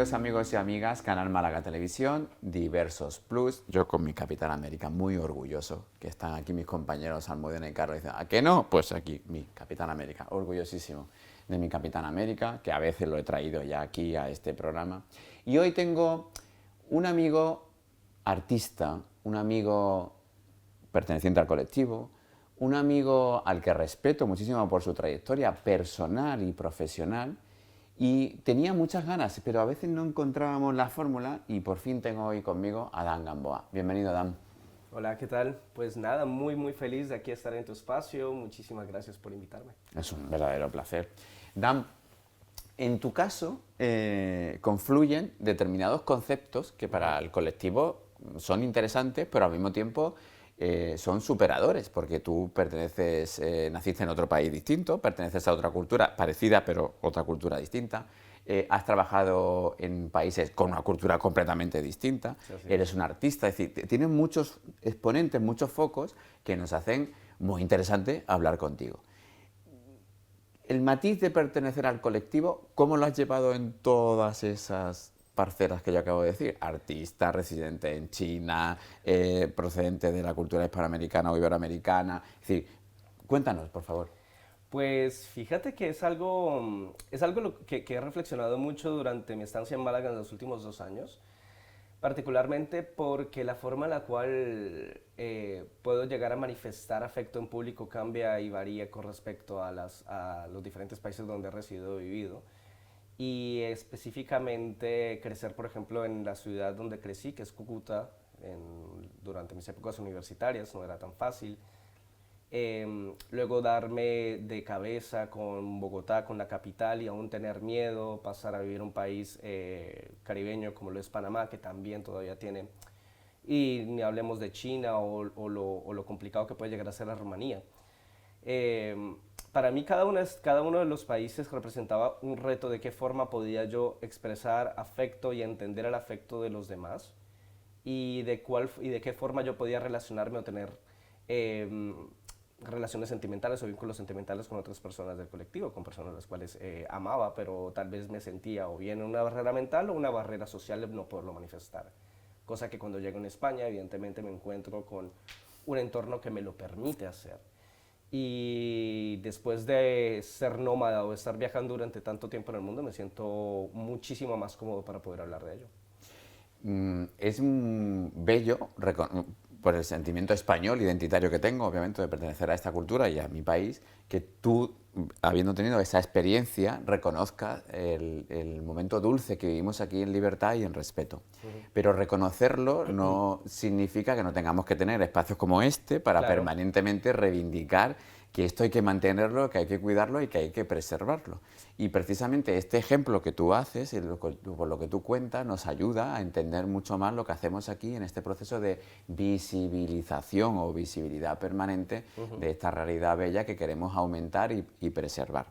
Bienvenidos amigos y amigas, Canal Málaga Televisión, Diversos Plus. Yo con mi Capitán América, muy orgulloso, que están aquí mis compañeros Almudena y Carlos. Dicen, ¿a qué no? Pues aquí, mi Capitán América, orgullosísimo de mi Capitán América, que a veces lo he traído ya aquí a este programa. Y hoy tengo un amigo artista, un amigo perteneciente al colectivo, un amigo al que respeto muchísimo por su trayectoria personal y profesional, y tenía muchas ganas, pero a veces no encontrábamos la fórmula, y por fin tengo hoy conmigo a Dan Gamboa. Bienvenido, Dan. Hola, ¿qué tal? Pues nada, muy feliz de aquí estar en tu espacio. Muchísimas gracias por invitarme. Es un verdadero placer. Dan, en tu caso confluyen determinados conceptos que para el colectivo son interesantes, pero al mismo tiempo son superadores, porque tú perteneces, naciste en otro país distinto, perteneces a otra cultura parecida, pero otra cultura distinta. Has trabajado en países con una cultura completamente distinta, Sí, así eres es. un artista, es decir, tienes muchos exponentes, muchos focos que nos hacen muy interesante hablar contigo. El matiz de pertenecer al colectivo, ¿cómo lo has llevado en todas esas parcelas que yo acabo de decir? Artista, residente en China, procedente de la cultura hispanoamericana o iberoamericana. Es decir, cuéntanos, por favor. Pues fíjate que es algo que he reflexionado mucho durante mi estancia en Málaga en los últimos 2 años, particularmente porque la forma en la cual puedo llegar a manifestar afecto en público cambia y varía con respecto a los diferentes países donde he residido y vivido. Y específicamente crecer, por ejemplo, en la ciudad donde crecí, que es Cúcuta, durante mis épocas universitarias, no era tan fácil. Luego darme de cabeza con Bogotá, con la capital, y aún tener miedo, pasar a vivir un país caribeño como lo es Panamá, que también todavía tiene, y ni hablemos de China o lo complicado que puede llegar a ser la Rumanía. Eh, para mí cada uno de los países representaba un reto de qué forma podía yo expresar afecto y entender el afecto de los demás y de qué forma yo podía relacionarme o tener eh, relaciones sentimentales o vínculos sentimentales con otras personas del colectivo, con personas a las cuales amaba, pero tal vez me sentía o bien una barrera mental o una barrera social de no poderlo manifestar. Cosa que cuando llego en España, evidentemente me encuentro con un entorno que me lo permite hacer. Y después de ser nómada o estar viajando durante tanto tiempo en el mundo, me siento muchísimo más cómodo para poder hablar de ello. Es bello por el sentimiento español, identitario que tengo, obviamente, de pertenecer a esta cultura y a mi país, que tú, habiendo tenido esa experiencia, reconozcas el momento dulce que vivimos aquí en libertad y en respeto. Pero reconocerlo no significa que no tengamos que tener espacios como este para Claro. permanentemente reivindicar que esto hay que mantenerlo, que hay que cuidarlo y que hay que preservarlo. Y precisamente este ejemplo que tú haces, y por lo que tú cuentas, nos ayuda a entender mucho más lo que hacemos aquí en este proceso de visibilización o visibilidad permanente de esta realidad bella que queremos aumentar y preservar.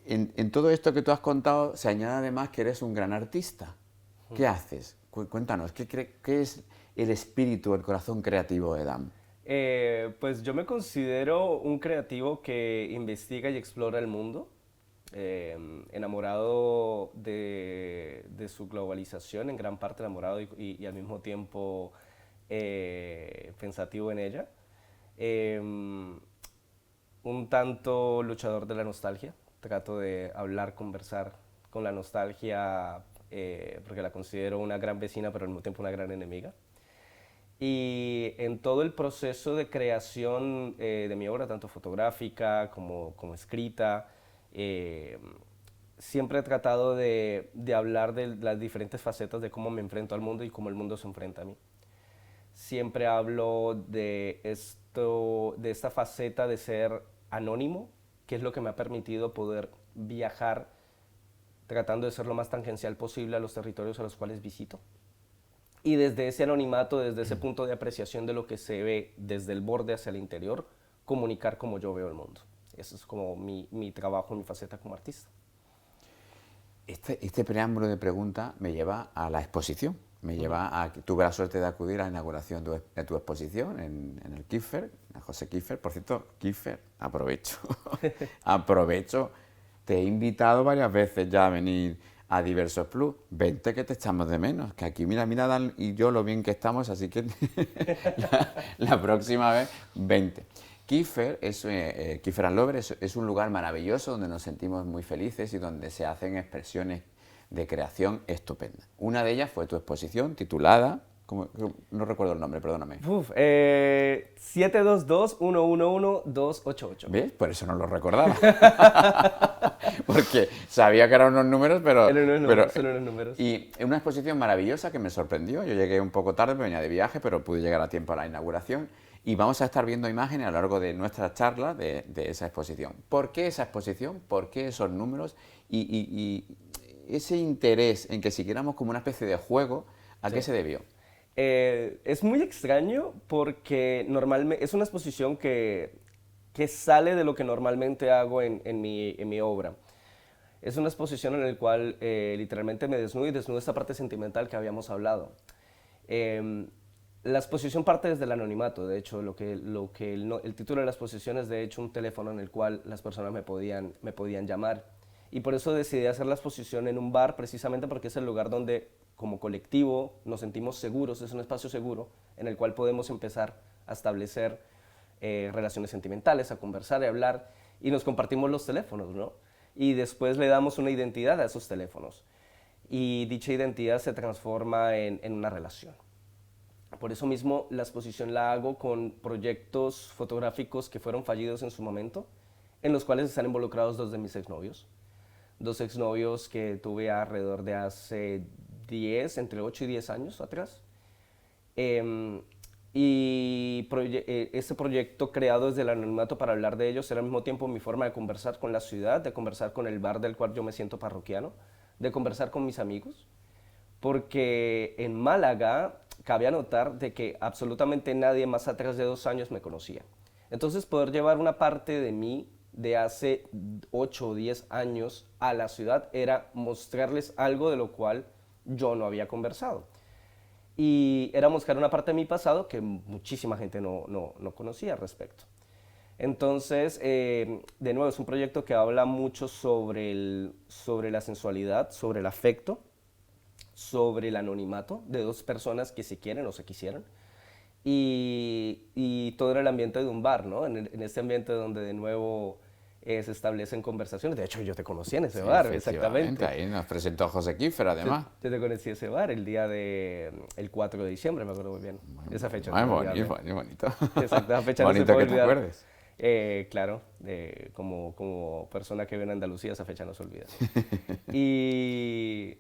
En todo esto que tú has contado se añade además que eres un gran artista. ¿Qué haces? Cuéntanos, ¿qué es el espíritu, el corazón creativo de Dan? Pues yo me considero un creativo que investiga y explora el mundo, enamorado de su globalización, en gran parte enamorado y al mismo tiempo pensativo en ella. Eh, un tanto luchador de la nostalgia, trato de hablar, conversar con la nostalgia porque la considero una gran vecina pero al mismo tiempo una gran enemiga. Y en todo el proceso de creación de mi obra, tanto fotográfica como escrita, eh, siempre he tratado de hablar de las diferentes facetas de cómo me enfrento al mundo y cómo el mundo se enfrenta a mí. Siempre hablo de esta faceta de ser anónimo, que es lo que me ha permitido poder viajar tratando de ser lo más tangencial posible a los territorios a los cuales visito. Y desde ese anonimato, desde ese punto de apreciación de lo que se ve desde el borde hacia el interior, comunicar como yo veo el mundo. Eso es como mi trabajo, mi faceta como artista. Este preámbulo de pregunta me lleva a la exposición. Me lleva a que tuve la suerte de acudir a la inauguración de tu exposición en el Kiefer, a José Kiefer. Por cierto, Kiefer, aprovecho, aprovecho. Te he invitado varias veces ya a venir a Diversos Plus, vente que te echamos de menos, que aquí mira Dan y yo lo bien que estamos, así que la próxima vez, vente. Kiefer, Kiefer and Lover es un lugar maravilloso donde nos sentimos muy felices y donde se hacen expresiones de creación estupendas. Una de ellas fue tu exposición titulada, no recuerdo el nombre, perdóname. 722-111-288. ¿Ves? Por eso no lo recordaba. Porque sabía que eran unos números, pero... Son unos números. Y una exposición maravillosa que me sorprendió. Yo llegué un poco tarde, venía de viaje, pero pude llegar a tiempo a la inauguración. Y vamos a estar viendo imágenes a lo largo de nuestra charla de esa exposición. ¿Por qué esa exposición? ¿Por qué esos números? Y ese interés en que siguiéramos como una especie de juego, ¿a qué se debió? Es muy extraño porque normalmente es una exposición que sale de lo que normalmente hago en mi obra. Es una exposición en la cual literalmente me desnudo y desnudo esta parte sentimental que habíamos hablado. La exposición parte desde el anonimato, de hecho, el título de la exposición es de hecho un teléfono en el cual las personas me podían llamar. Y por eso decidí hacer la exposición en un bar, precisamente porque es el lugar donde como colectivo nos sentimos seguros, es un espacio seguro en el cual podemos empezar a establecer relaciones sentimentales, a conversar y hablar, y nos compartimos los teléfonos, ¿no? Y después le damos una identidad a esos teléfonos, y dicha identidad se transforma en una relación. Por eso mismo la exposición la hago con proyectos fotográficos que fueron fallidos en su momento, en los cuales están involucrados dos de mis exnovios. Dos exnovios que tuve alrededor de hace entre 8 y 10 años atrás. Este proyecto creado desde el anonimato para hablar de ellos era al mismo tiempo mi forma de conversar con la ciudad, de conversar con el bar del cual yo me siento parroquiano, de conversar con mis amigos, porque en Málaga cabía notar de que absolutamente nadie más atrás de 2 años me conocía. Entonces poder llevar una parte de mí de hace 8 o 10 años a la ciudad era mostrarles algo de lo cual yo no había conversado. Y era mostrar una parte de mi pasado que muchísima gente no conocía al respecto. Entonces, de nuevo, es un proyecto que habla mucho sobre la sensualidad, sobre el afecto, sobre el anonimato de dos personas que se quieren o se quisieran. Y todo en el ambiente de un bar, ¿no? En este ambiente donde de nuevo se establecen conversaciones. De hecho, yo te conocí en ese bar, exactamente. Ahí nos presentó José Kiefer, además. Yo te conocí en ese bar el día el 4 de diciembre, me acuerdo muy bien. Esa fecha. Muy bonito. Exacto, esa fecha bonito no se puede que olvidar. te acuerdes. Claro, como persona que vive en Andalucía, esa fecha no se olvida. Y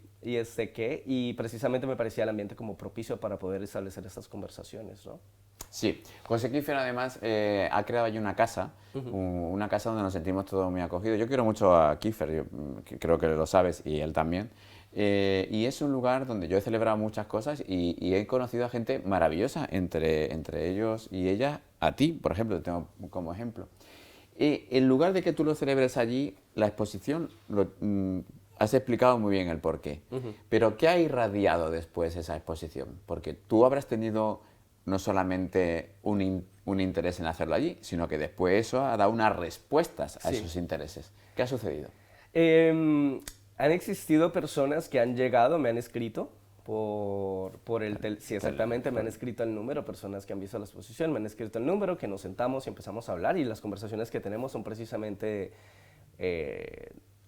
precisamente me parecía el ambiente como propicio para poder establecer estas conversaciones, ¿no? Sí, José Kiefer además ha creado allí una casa, una casa donde nos sentimos todos muy acogidos. Yo quiero mucho a Kiefer, creo que lo sabes, y él también. Y es un lugar donde yo he celebrado muchas cosas y he conocido a gente maravillosa, entre ellos y ellas, a ti, por ejemplo, te tengo como ejemplo. En lugar de que tú lo celebres allí, la exposición, has explicado muy bien el porqué. Pero ¿qué ha irradiado después esa exposición? Porque tú habrás tenido no solamente un interés en hacerlo allí, sino que después eso ha dado unas respuestas a esos intereses. ¿Qué ha sucedido? Han existido personas que han llegado, me han escrito sí, exactamente, me han escrito el número, personas que han visto la exposición, me han escrito el número, que nos sentamos y empezamos a hablar, y las conversaciones que tenemos son precisamente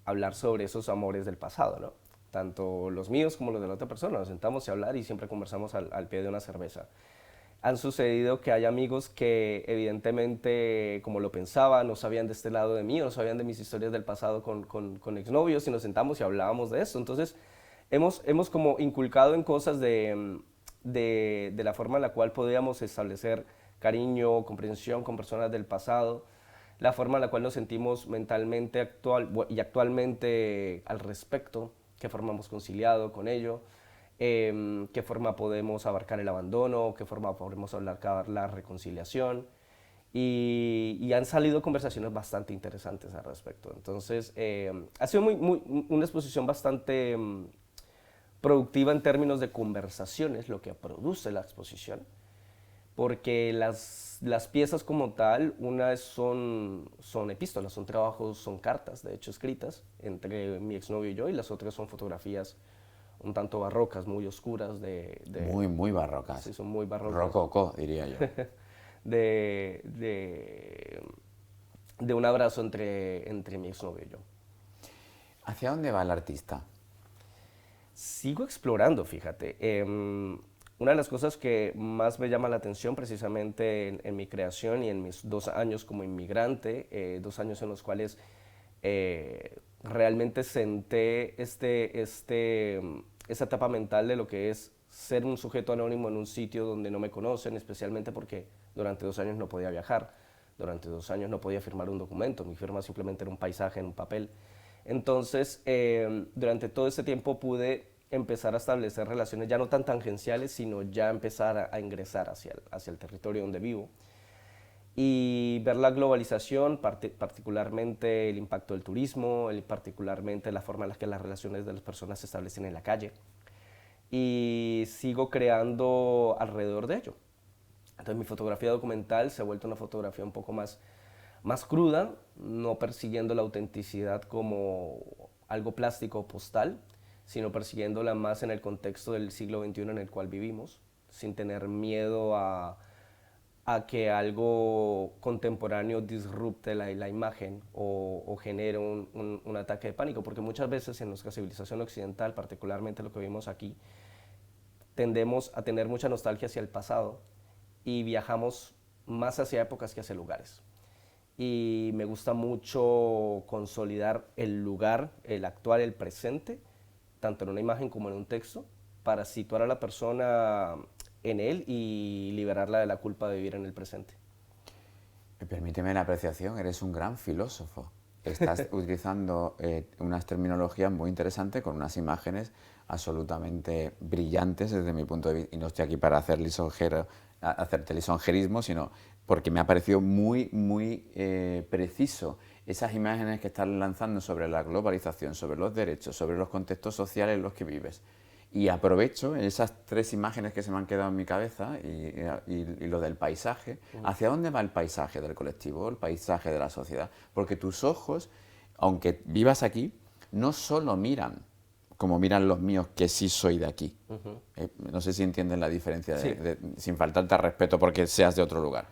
hablar sobre esos amores del pasado, ¿no? Tanto los míos como los de la otra persona, nos sentamos a hablar y siempre conversamos al pie de una cerveza. Han sucedido que hay amigos que evidentemente, como lo pensaba, no sabían de este lado de mí, no sabían de mis historias del pasado con exnovios, y nos sentamos y hablábamos de esto. Entonces, hemos como inculcado en cosas de la forma en la cual podíamos establecer cariño, comprensión con personas del pasado, la forma en la cual nos sentimos mentalmente y actualmente al respecto, qué forma hemos conciliado con ello, qué forma podemos abarcar el abandono, qué forma podemos abarcar la reconciliación, y han salido conversaciones bastante interesantes al respecto. Entonces, ha sido una exposición bastante productiva en términos de conversaciones, lo que produce la exposición, porque las piezas como tal, unas son epístolas, son trabajos, son cartas, de hecho, escritas entre mi exnovio y yo, y las otras son fotografías un tanto barrocas, muy oscuras, Muy, muy barrocas. sí, son muy barrocas, Rococó, diría yo. de, de, de un abrazo entre mi exnovio y yo. ¿Hacia dónde va el artista? Sigo explorando, fíjate. Una de las cosas que más me llama la atención precisamente en mi creación y en mis 2 años como inmigrante, 2 años en los cuales realmente senté esa etapa mental de lo que es ser un sujeto anónimo en un sitio donde no me conocen, especialmente porque durante 2 años no podía viajar, durante 2 años no podía firmar un documento, mi firma simplemente era un paisaje en un papel. Entonces, durante todo ese tiempo pude empezar a establecer relaciones ya no tan tangenciales, sino ya empezar a ingresar hacia el territorio donde vivo y ver la globalización, particularmente el impacto del turismo, particularmente la forma en la que las relaciones de las personas se establecen en la calle. Y sigo creando alrededor de ello. Entonces mi fotografía documental se ha vuelto una fotografía un poco más cruda, no persiguiendo la autenticidad como algo plástico o postal, sino persiguiéndola más en el contexto del siglo XXI en el cual vivimos, sin tener miedo a que algo contemporáneo disrupte la imagen o genere un ataque de pánico, porque muchas veces en nuestra civilización occidental, particularmente lo que vimos aquí, tendemos a tener mucha nostalgia hacia el pasado y viajamos más hacia épocas que hacia lugares. Y me gusta mucho consolidar el lugar, el actual, el presente, tanto en una imagen como en un texto, para situar a la persona en él y liberarla de la culpa de vivir en el presente. Permíteme la apreciación, eres un gran filósofo. Estás utilizando unas terminologías muy interesantes con unas imágenes absolutamente brillantes desde mi punto de vista. Y no estoy aquí para hacerte lisonjerismo, sino porque me ha parecido muy, muy preciso esas imágenes que estás lanzando sobre la globalización, sobre los derechos, sobre los contextos sociales en los que vives. Y aprovecho esas 3 imágenes que se me han quedado en mi cabeza y lo del paisaje. ¿Hacia dónde va el paisaje del colectivo, el paisaje de la sociedad? Porque tus ojos, aunque vivas aquí, no solo miran como miran los míos, que sí soy de aquí. No sé si entienden la diferencia, Sí. sin faltarte al respeto porque seas de otro lugar.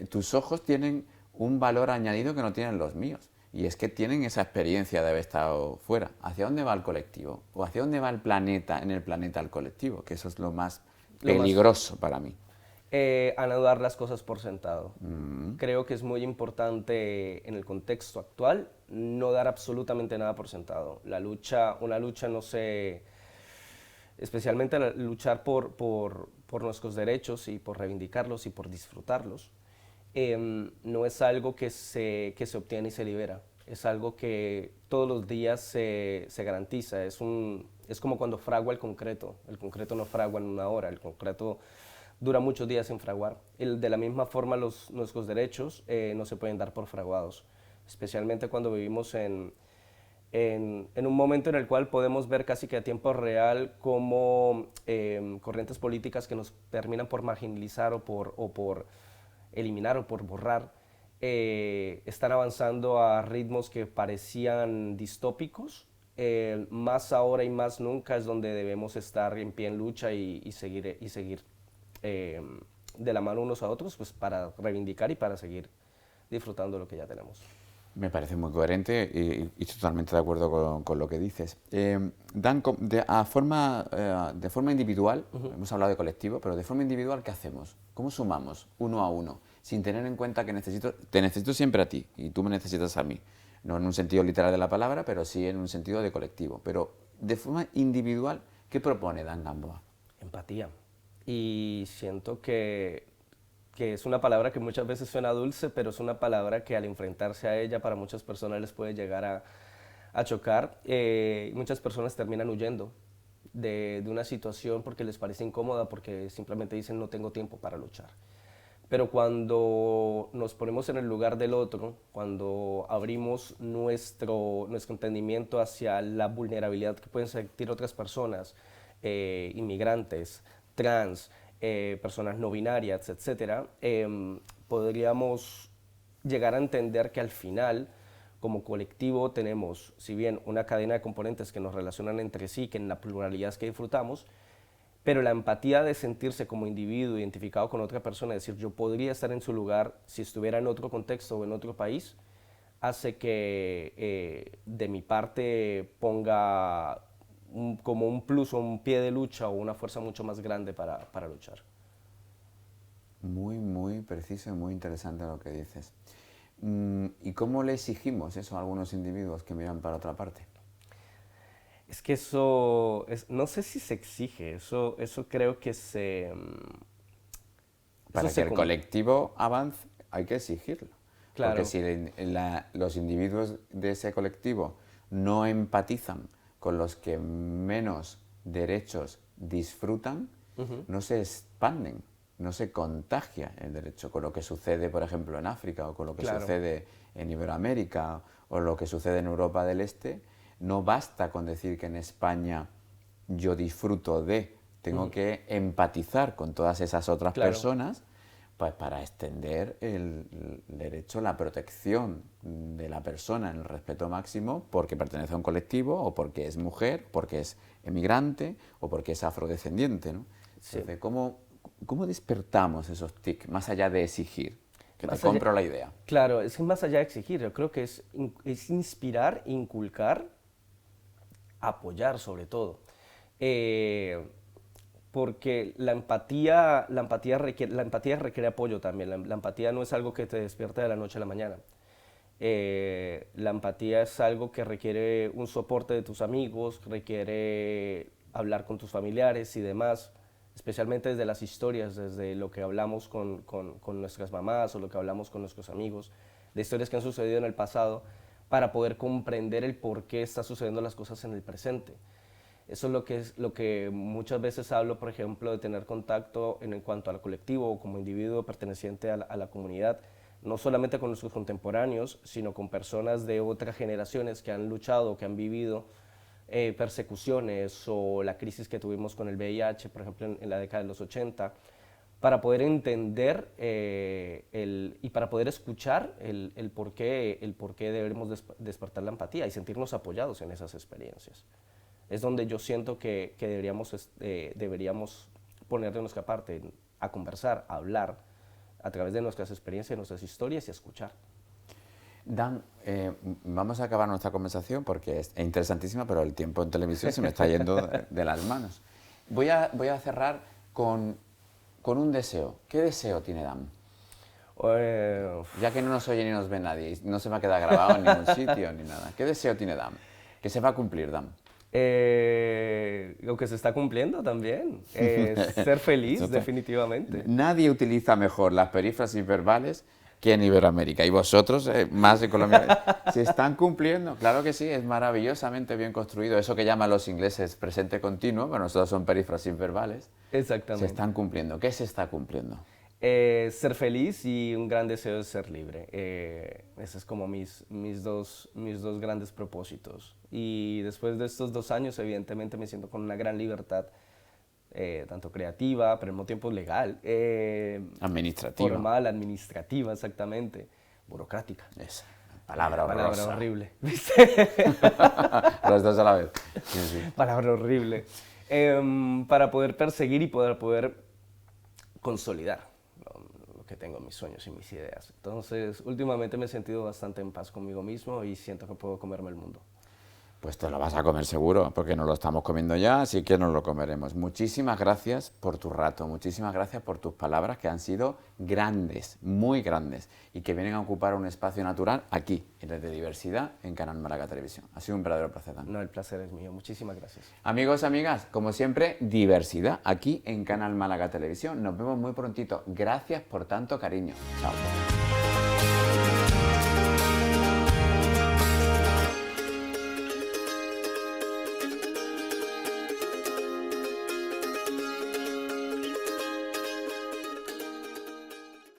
Tus ojos tienen un valor añadido que no tienen los míos. Y es que tienen esa experiencia de haber estado fuera. ¿Hacia dónde va el colectivo? ¿O hacia dónde va el planeta, en el planeta el colectivo? Que eso es lo más Lo más peligroso para mí. a no dar las cosas por sentado. Creo que es muy importante en el contexto actual no dar absolutamente nada por sentado. Una lucha no se, especialmente luchar por nuestros derechos y por reivindicarlos y por disfrutarlos, no es algo que se obtiene y se libera. Es algo que todos los días se garantiza. Es como cuando fragua el concreto. El concreto no fragua en una hora, el concreto dura muchos días en fraguar. De la misma forma, nuestros derechos no se pueden dar por fraguados, especialmente cuando vivimos en un momento en el cual podemos ver casi que a tiempo real cómo corrientes políticas que nos terminan por marginalizar o por eliminar o por borrar están avanzando a ritmos que parecían distópicos. Más ahora y más nunca es donde debemos estar en pie en lucha y seguir eh, de la mano unos a otros, pues para reivindicar y para seguir disfrutando de lo que ya tenemos. Me parece muy coherente y totalmente de acuerdo con lo que dices. Dan, de forma individual, hemos hablado de colectivo, pero de forma individual, ¿qué hacemos? ¿Cómo sumamos uno a uno? Sin tener en cuenta que te necesito siempre a ti y tú me necesitas a mí. No en un sentido literal de la palabra, pero sí en un sentido de colectivo. Pero de forma individual, ¿qué propone Dan Gamboa? Empatía. Y siento que es una palabra que muchas veces suena dulce, pero es una palabra que al enfrentarse a ella para muchas personas les puede llegar a chocar. Muchas personas terminan huyendo de una situación porque les parece incómoda, porque simplemente dicen no tengo tiempo para luchar. Pero cuando nos ponemos en el lugar del otro, cuando abrimos nuestro entendimiento hacia la vulnerabilidad que pueden sentir otras personas, inmigrantes, trans, personas no binarias, etcétera, podríamos llegar a entender que al final, como colectivo, tenemos, si bien una cadena de componentes que nos relacionan entre sí, que en la pluralidad es que disfrutamos, pero la empatía de sentirse como individuo identificado con otra persona, es decir, yo podría estar en su lugar si estuviera en otro contexto o en otro país, hace que de mi parte ponga como un plus o un pie de lucha o una fuerza mucho más grande para luchar. Muy, muy preciso y muy interesante lo que dices. ¿Y cómo le exigimos eso a algunos individuos que miran para otra parte? Es que eso, no sé si se exige, eso creo que Para que el colectivo avance hay que exigirlo. Claro. Porque si los individuos de ese colectivo no empatizan con los que menos derechos disfrutan, no se expanden, no se contagia el derecho, con lo que sucede, por ejemplo, en África, o con lo que sucede en Iberoamérica, o lo que sucede en Europa del Este. No basta con decir que en España yo disfruto de, tengo que empatizar con todas esas otras personas, pues para extender el derecho, la protección de la persona en el respeto máximo, porque pertenece a un colectivo, o porque es mujer, porque es emigrante, o porque es afrodescendiente, ¿no? Sí. Entonces, ¿cómo despertamos esos tics, más allá de exigir? Que te compro la idea. Claro, es que más allá de exigir, yo creo que es inspirar, inculcar, apoyar sobre todo. Porque la empatía requiere apoyo también. La empatía no es algo que te despierta de la noche a la mañana. La empatía es algo que requiere un soporte de tus amigos, requiere hablar con tus familiares y demás, especialmente desde las historias, desde lo que hablamos con nuestras mamás o lo que hablamos con nuestros amigos, de historias que han sucedido en el pasado, para poder comprender el por qué están sucediendo las cosas en el presente. Eso es lo que muchas veces hablo, por ejemplo, de tener contacto en cuanto al colectivo o como individuo perteneciente a la comunidad, no solamente con nuestros contemporáneos, sino con personas de otras generaciones que han luchado, que han vivido persecuciones o la crisis que tuvimos con el VIH, por ejemplo, en la década de los 80, para poder entender y para poder escuchar el por qué debemos despertar la empatía y sentirnos apoyados en esas experiencias. Es donde yo siento que deberíamos poner de nuestra parte a conversar, a hablar a través de nuestras experiencias, nuestras historias y a escuchar. Dan, vamos a acabar nuestra conversación porque es interesantísima, pero el tiempo en televisión se me está yendo de las manos. Voy a cerrar con un deseo. ¿Qué deseo tiene Dan? Ya que no nos oye ni nos ve nadie, no se me ha quedado grabado en ningún sitio ni nada. ¿Qué deseo tiene Dan? ¿Qué se va a cumplir, Dan? Lo que se está cumpliendo también, ser feliz, definitivamente. Nadie utiliza mejor las perífrasis verbales que en Iberoamérica. Y vosotros, más en Colombia, se están cumpliendo. Claro que sí, es maravillosamente bien construido. Eso que llaman los ingleses presente continuo, bueno, nosotros son perífrasis verbales. Exactamente. Se están cumpliendo. ¿Qué se está cumpliendo? Ser feliz y un gran deseo de ser libre. Esos es como mis dos grandes propósitos. Y después de estos 2 años, evidentemente, me siento con una gran libertad, tanto creativa, pero al mismo tiempo legal. Administrativa. Formal, administrativa, exactamente. Burocrática. Esa palabra horrorosa. Palabra horrible. Los dos a la vez. Sí, sí. Palabra horrible. Para poder perseguir y poder consolidar lo que tengo, mis sueños y mis ideas. Entonces, últimamente me he sentido bastante en paz conmigo mismo y siento que puedo comerme el mundo. Pues te lo vas a comer seguro, porque nos lo estamos comiendo ya, así que nos lo comeremos. Muchísimas gracias por tu rato, muchísimas gracias por tus palabras que han sido grandes, muy grandes, y que vienen a ocupar un espacio natural aquí, en el de Diversidad, en Canal Málaga Televisión. Ha sido un verdadero placer, Dan. No, el placer es mío. Muchísimas gracias. Amigos, amigas, como siempre, Diversidad aquí en Canal Málaga Televisión. Nos vemos muy prontito. Gracias por tanto cariño. Chao.